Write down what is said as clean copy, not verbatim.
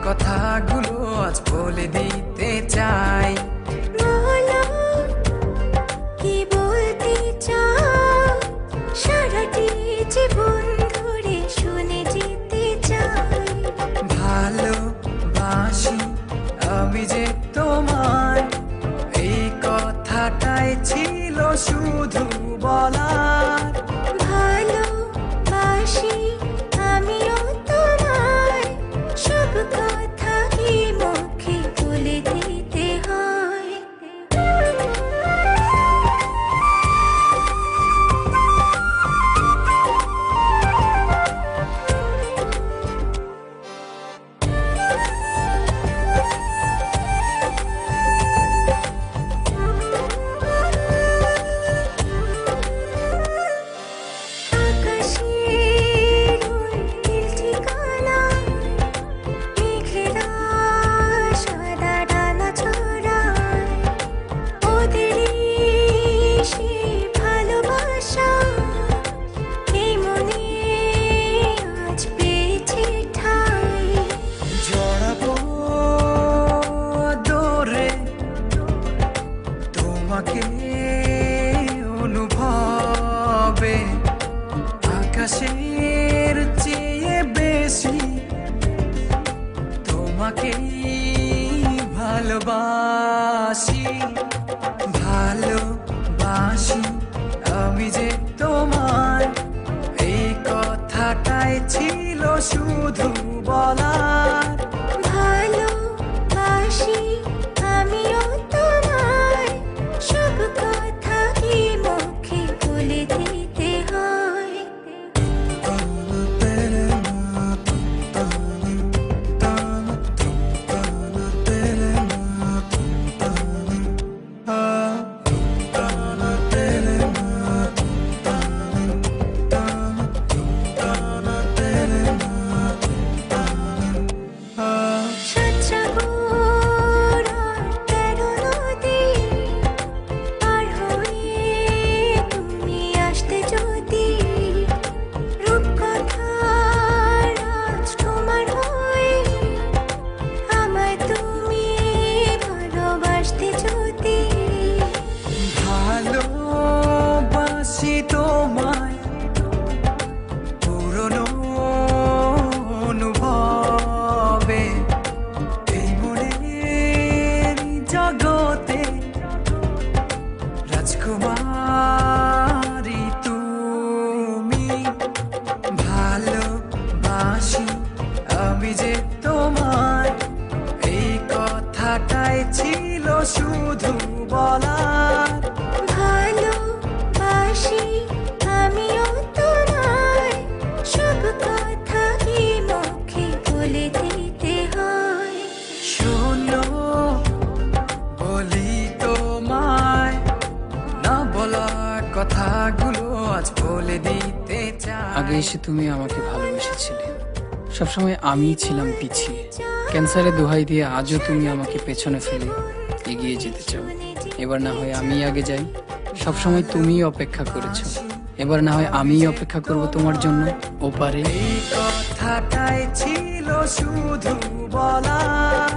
কথাগুলো আজ বলে দিতে চাই। বলো কি বলতে চাও, সারাটি জীবন ধরে শুনে যেতে চাই। ভালোবাসি আমি যে তোমায়, এই কথাটাই ছিল শুধু বলার। ভালোবাসি আমিও তোমায়, সব কথা কি মুখে বলে দিতে হয়? আকাশের ওই নীল ঠিকানায়, মেঘেরা সাদা ডানা ছড়ায়, ওদেরই সেই ভালোবাসা এই মনে আজ পেয়েছে ঠাঁই। জড়াবো দৌড়ে তোমাকে অনুভবে, আকাশের চেয়ে বেশি তোমাকেই ভালোবাসি। ভালোবাসি আমি যে তোমায়, এই কথাটাই ছিল শুধু বলার। ভালোবাসি আমিও তোমায়, সব কথা কি মুখে বলে দিতে হয়? সাতসাগর আর ১৩ নদী পার হয়ে তুমি আসতে যদি, রূপকথার রাজ তোমার হয়ে আমায় তুমি ভালোবাসতে যদি। ভালোবাসি তোমায় পুরনো অনুভবে, এই মনের জগতে রাজকুমারী তুমি। ভালোবাসি আমি যে তোমায়, এই কথাটাই ছিল শুধু বলার। ভালোবাসি আমিও তোমায়, সব কথা কি মুখে বলে দিতে হয়? শোনো বলি তোমায়, না বলা কথাগুলো আজ বলে দিতে চাই। আগে এসে তুমি আমাকে ভালোবেসেছিলে, সবসময় আমিই ছিলাম পিছিয়ে। ক্যান্সারে দোহাই দিয়ে আজও তুমি আমাকে পেছনে ফেলে এগিয়ে যেতে চাও। এবার না হয় আমি আগে যাই, সবসময় তুমিই অপেক্ষা করেছো, এবার না হয় আমিই অপেক্ষা করব তোমার জন্য ওপারে। এই কথাটাই ছিল শুধু বলার।